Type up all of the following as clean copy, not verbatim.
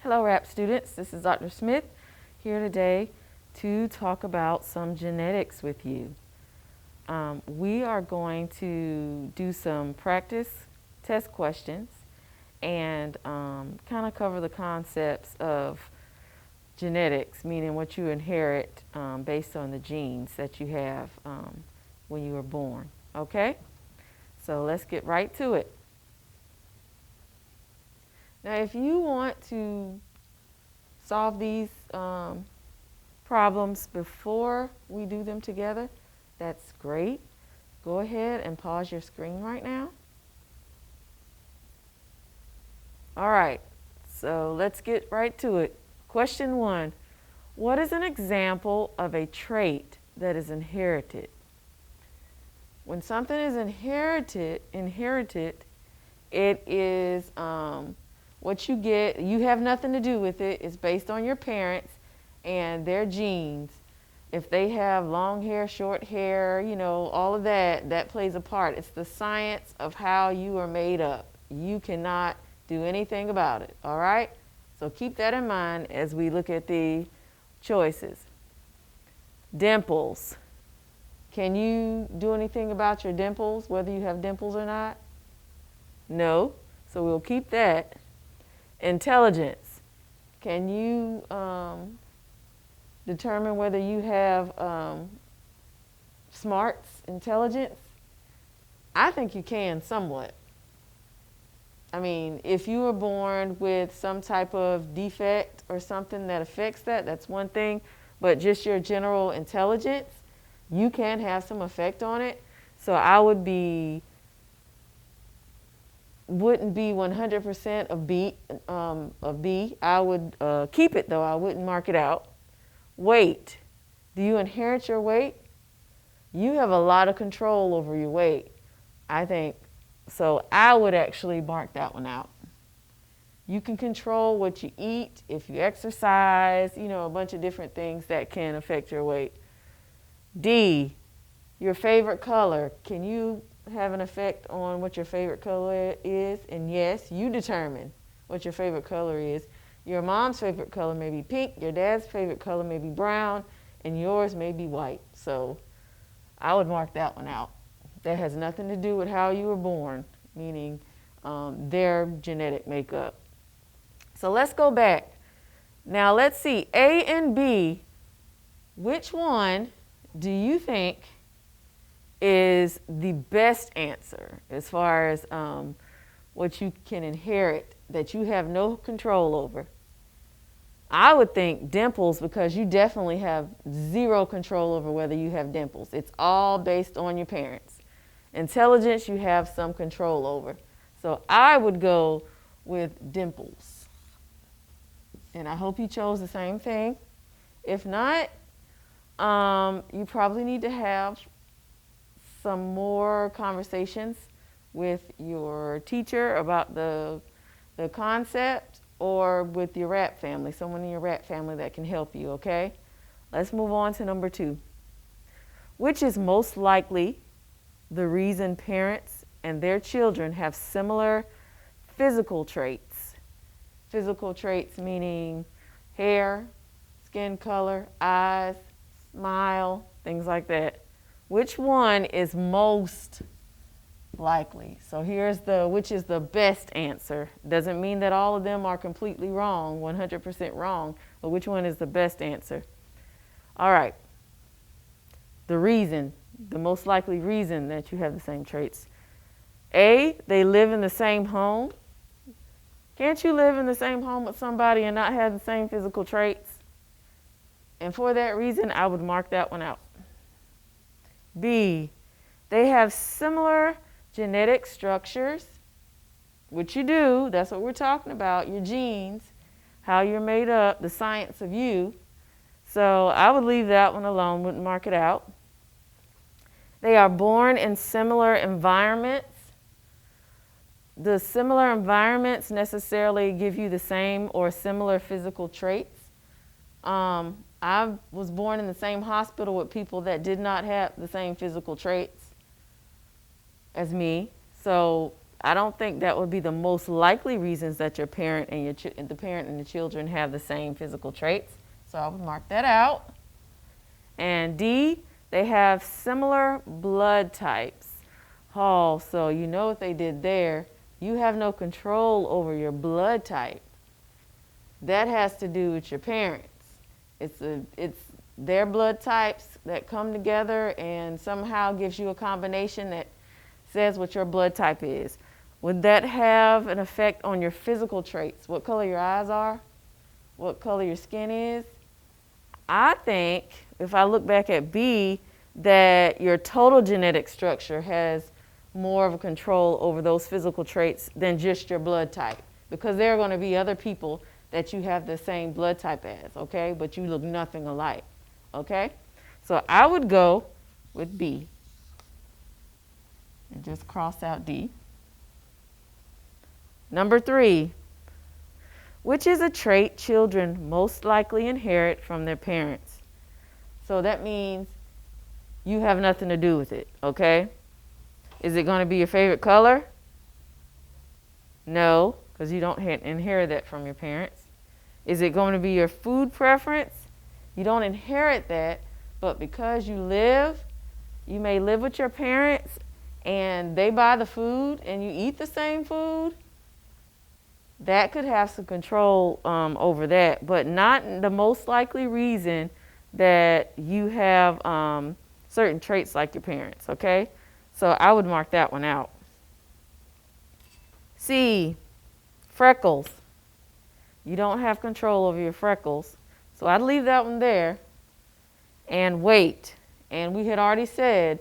Hello, RAP students. This is Dr. Smith here today to talk about some genetics with you. We are going to do some practice test questions and kind of cover the concepts of genetics, meaning what you inherit based on the genes that you have when you were born. Okay? So let's get right to it. Now, if you want to solve these problems before we do them together, that's great. Go ahead and pause your screen right now. All right, so let's get right to it. Question 1, what is an example of a trait that is inherited? When something is inherited, it is what you get. You have nothing to do with it. It's based on your parents and their genes. If they have long hair, short hair, you know, all of that, that plays a part. It's the science of how you are made up. You cannot do anything about it, all right? So keep that in mind as we look at the choices. Dimples. Can you do anything about your dimples, whether you have dimples or not? No, so we'll keep that. Intelligence. Can you determine whether you have smarts, intelligence? I think you can somewhat. I mean, if you were born with some type of defect or something that affects that, that's one thing. But just your general intelligence, you can have some effect on it. So I wouldn't be 100% of B. I would keep it though. I wouldn't mark it out. Weight. Do you inherit your weight? You have a lot of control over your weight, I think. So I would actually mark that one out. You can control what you eat, if you exercise, you know, a bunch of different things that can affect your weight. D, your favorite color. Can you have an effect on what your favorite color is? And yes, you determine what your favorite color is. Your mom's favorite color may be pink, your dad's favorite color may be brown, and yours may be white. So I would mark that one out. That has nothing to do with how you were born, meaning their genetic makeup. So let's go back. Now let's see, A and B, which one do you think is the best answer as far as what you can inherit that you have no control over? I would think dimples, because you definitely have zero control over whether you have dimples. It's all based on your parents. Intelligence, you have some control over. So I would go with dimples. And I hope you chose the same thing. If not, you probably need to have some more conversations with your teacher about the concept, or with your RAP family, someone in your RAP family that can help you, okay? Let's move on to number 2. Which is most likely the reason parents and their children have similar physical traits? Physical traits meaning hair, skin color, eyes, smile, things like that. Which one is most likely? So here's which is the best answer. Doesn't mean that all of them are completely wrong, 100% wrong, but which one is the best answer? All right. The most likely reason that you have the same traits. A, they live in the same home. Can't you live in the same home with somebody and not have the same physical traits? And for that reason, I would mark that one out. B, they have similar genetic structures, which you do. That's what we're talking about, your genes, how you're made up, the science of you. So I would leave that one alone, wouldn't mark it out. They are born in similar environments. The similar environments necessarily give you the same or similar physical traits. I was born in the same hospital with people that did not have the same physical traits as me. So I don't think that would be the most likely reasons that your parent and the parent and the children have the same physical traits. So I would mark that out. And D, they have similar blood types. Oh, so you know what they did there. You have no control over your blood type. That has to do with your parents. It's their blood types that come together and somehow gives you a combination that says what your blood type is. Would that have an effect on your physical traits? What color your eyes are? What color your skin is? I think, if I look back at B, that your total genetic structure has more of a control over those physical traits than just your blood type. Because there are going to be other people that you have the same blood type as, okay? But you look nothing alike, okay? So I would go with B and just cross out D. Number 3, which is a trait children most likely inherit from their parents? So that means you have nothing to do with it, okay? Is it going to be your favorite color? No, because you don't inherit that from your parents. Is it going to be your food preference? You don't inherit that, but because you may live with your parents and they buy the food and you eat the same food, that could have some control over that, but not the most likely reason that you have certain traits like your parents, okay? So I would mark that one out. C, freckles. You don't have control over your freckles, so I'd leave that one there. And weight. And we had already said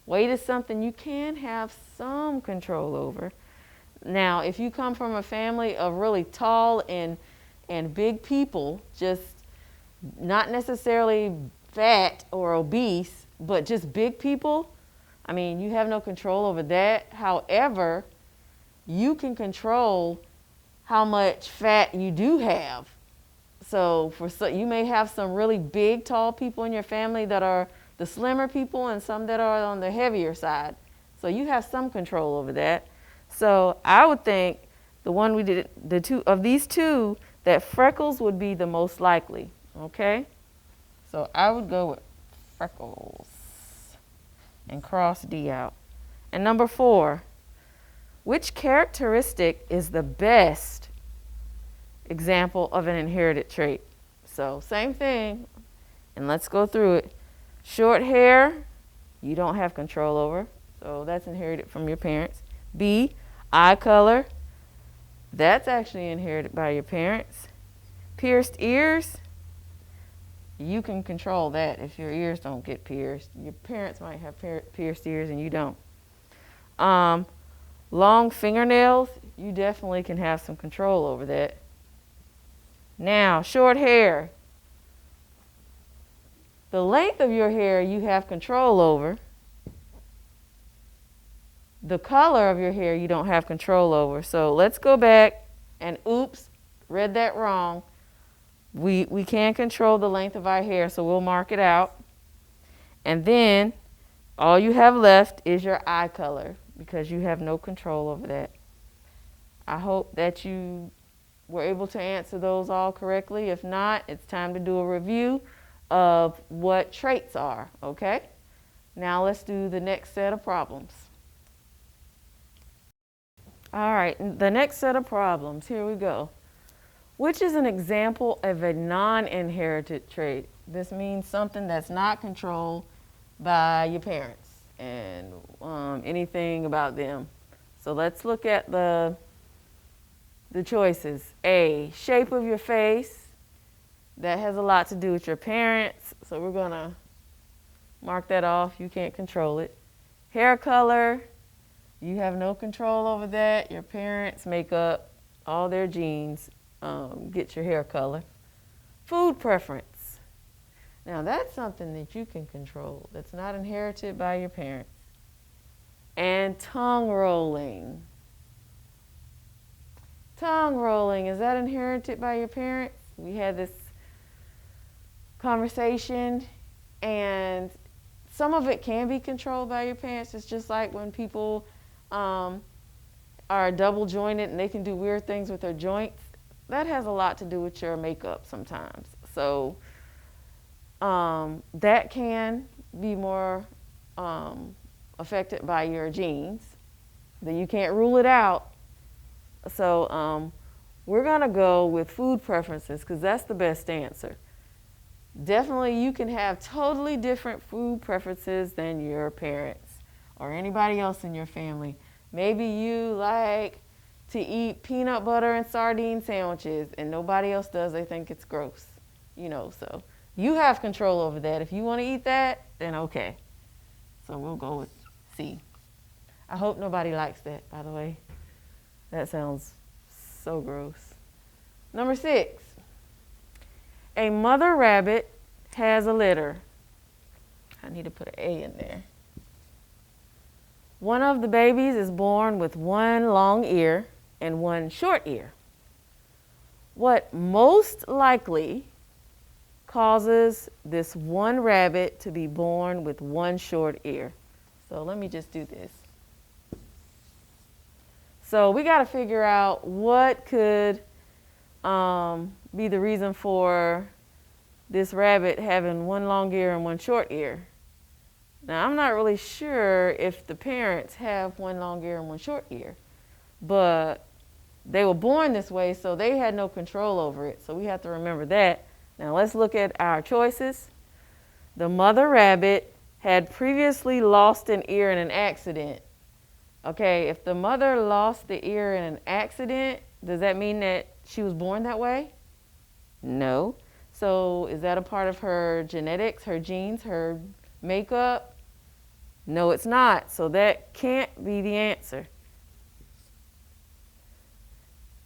weight is something you can have some control over. Now, if you come from a family of really tall and big people, just not necessarily fat or obese, but just big people, I mean, you have no control over that. However, you can control how much fat you do have. So you may have some really big, tall people in your family that are the slimmer people and some that are on the heavier side. So you have some control over that. So I would think the one we did, the two of these two, that freckles would be the most likely, okay? So I would go with freckles and cross D out. And number 4, which characteristic is the best example of an inherited trait? So same thing, and let's go through it. Short hair, you don't have control over, so that's inherited from your parents. B, eye color, that's actually inherited by your parents. Pierced ears, you can control that if your ears don't get pierced. Your parents might have pierced ears and you don't. Long fingernails, you definitely can have some control over that. Now, short hair. The length of your hair you have control over. The color of your hair you don't have control over. So let's go back and oops, read that wrong. We can control the length of our hair, so we'll mark it out. And then all you have left is your eye color because you have no control over that. I hope that you were able to answer those all correctly. If not, it's time to do a review of what traits are, okay? Now let's do the next set of problems. All right, the next set of problems, here we go. Which is an example of a non-inherited trait? This means something that's not controlled by your parents and anything about them. So let's look at the choices. A, shape of your face. That has a lot to do with your parents, so we're gonna mark that off. You can't control it. Hair color, you have no control over that. Your parents make up all their genes, get your hair color. Food preference. Now that's something that you can control. That's not inherited by your parents. And tongue rolling. Tongue rolling, is that inherited by your parents? We had this conversation, and some of it can be controlled by your parents. It's just like when people are double jointed and they can do weird things with their joints, that has a lot to do with your makeup sometimes. So that can be more affected by your genes. Then you can't rule it out. So we're going to go with food preferences because that's the best answer. Definitely you can have totally different food preferences than your parents or anybody else in your family. Maybe you like to eat peanut butter and sardine sandwiches and nobody else does. They think it's gross, so you have control over that. If you want to eat that, then okay. So we'll go with C. I hope nobody likes that, by the way. That sounds so gross. Number 6. A mother rabbit has a litter. I need to put an A in there. One of the babies is born with one long ear and one short ear. What most likely causes this one rabbit to be born with one short ear? So let me just do this. So we got to figure out what could be the reason for this rabbit having one long ear and one short ear. Now, I'm not really sure if the parents have one long ear and one short ear, but they were born this way, so they had no control over it. So we have to remember that. Now, let's look at our choices. The mother rabbit had previously lost an ear in an accident. Okay, if the mother lost the ear in an accident, does that mean that she was born that way? No. So is that a part of her genetics, her genes, her makeup? No, it's not. So that can't be the answer.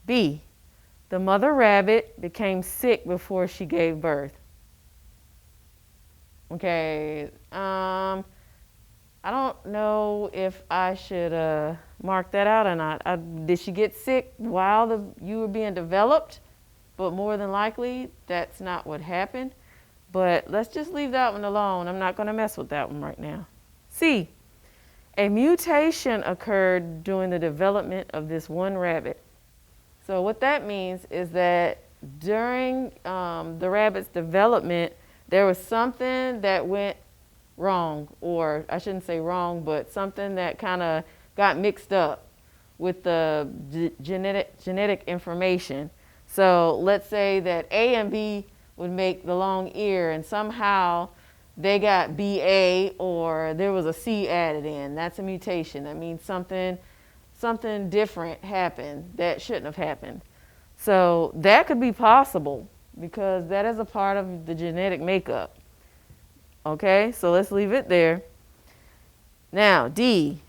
B, the mother rabbit became sick before she gave birth. Okay, I don't know if I should mark that out or not. Did she get sick while you were being developed? But more than likely, that's not what happened. But let's just leave that one alone. I'm not going to mess with that one right now. C, a mutation occurred during the development of this one rabbit. So what that means is that during the rabbit's development, there was something that went wrong, or I shouldn't say wrong, but something that kind of got mixed up with the genetic information. So let's say that A and B would make the long ear, and somehow they got BA, or there was a C added in. That's a mutation. That means something different happened that shouldn't have happened. So that could be possible because that is a part of the genetic makeup. Okay, so let's leave it there. Now, D,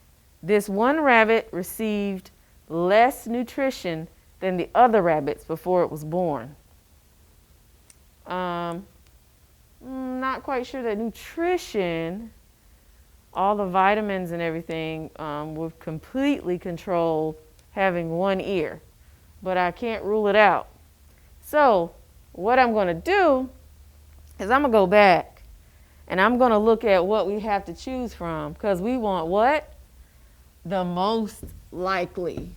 this one rabbit received less nutrition than the other rabbits before it was born. Not quite sure that nutrition, all the vitamins and everything, would completely control having one ear, but I can't rule it out. So what I'm going to do is I'm going to go back and I'm going to look at what we have to choose from, because we want what? The most likely.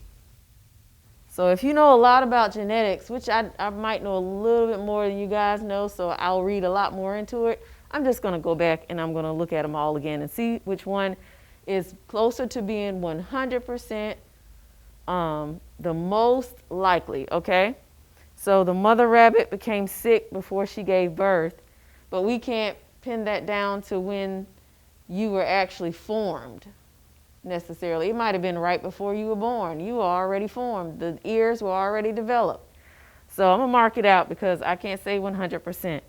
So if you know a lot about genetics, which I might know a little bit more than you guys know, so I'll read a lot more into it, I'm just going to go back and I'm going to look at them all again and see which one is closer to being 100% the most likely, okay? So the mother rabbit became sick before she gave birth, but we can't pin that down to when you were actually formed necessarily. It might have been right before you were born. You were already formed. The ears were already developed. So I'm going to mark it out because I can't say 100%.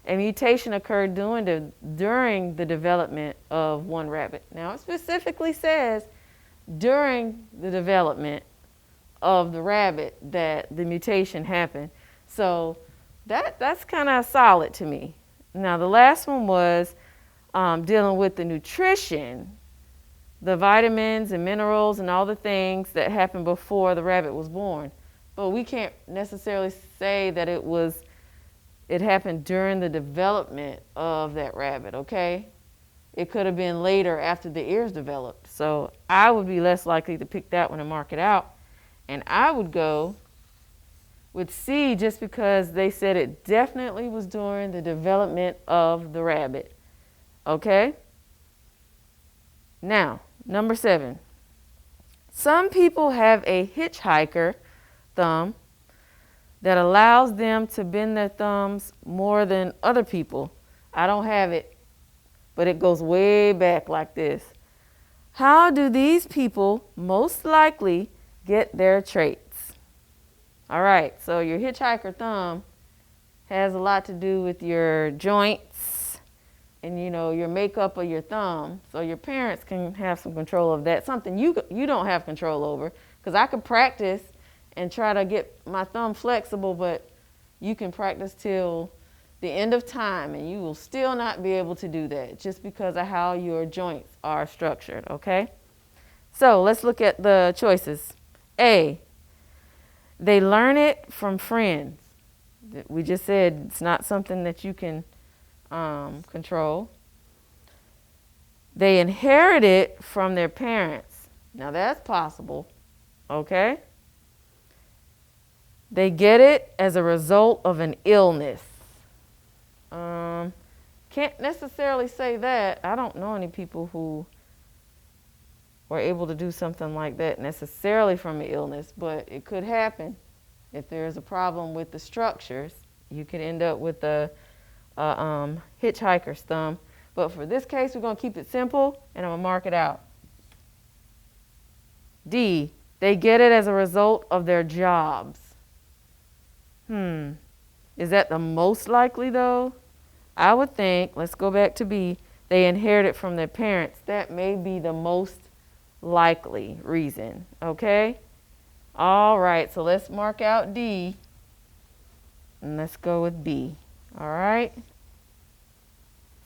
A mutation occurred during the development of one rabbit. Now it specifically says during the development of the rabbit that the mutation happened. So that's kind of solid to me. Now the last one was dealing with the nutrition, the vitamins and minerals and all the things that happened before the rabbit was born. But we can't necessarily say that it happened during the development of that rabbit, okay? It could have been later after the ears developed. So I would be less likely to pick that one and mark it out. And I would go with C just because they said it definitely was during the development of the rabbit. Okay? Now, number 7. Some people have a hitchhiker thumb that allows them to bend their thumbs more than other people. I don't have it, but it goes way back like this. How do these people most likely get their traits? All right, so your hitchhiker thumb has a lot to do with your joints and, you know, your makeup of your thumb. So your parents can have some control of that, something you don't have control over, because I could practice and try to get my thumb flexible, but you can practice till the end of time and you will still not be able to do that just because of how your joints are structured, okay? So let's look at the choices. A, they learn it from friends. We just said it's not something that you can control. They inherit it from their parents. Now that's possible, okay? They get it as a result of an illness. Can't necessarily say that. I don't know any people who were able to do something like that necessarily from an illness, but it could happen. If there's a problem with the structures, you could end up with a hitchhiker's thumb. But for this case, we're going to keep it simple, and I'm going to mark it out. D, they get it as a result of their jobs. Is that the most likely, though? I would think, let's go back to B, they inherit it from their parents. That may be the most likely reason, okay? All right, so let's mark out D, and let's go with B, all right?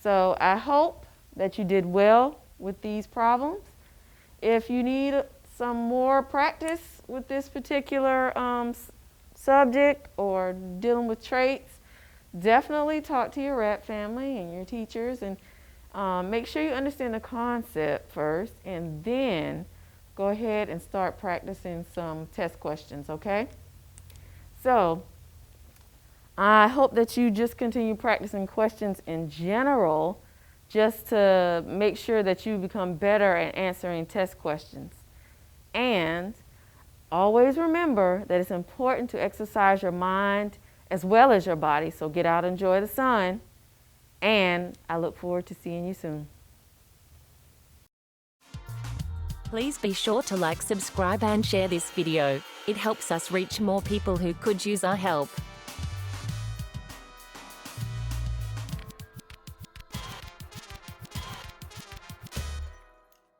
So I hope that you did well with these problems. If you need some more practice with this particular subject or dealing with traits, definitely talk to your rep family and your teachers, and make sure you understand the concept first, and then go ahead and start practicing some test questions, okay? So I hope that you just continue practicing questions in general, just to make sure that you become better at answering test questions. And always remember that it's important to exercise your mind as well as your body. So get out and enjoy the sun. And I look forward to seeing you soon. Please be sure to like, subscribe and share this video. It helps us reach more people who could use our help.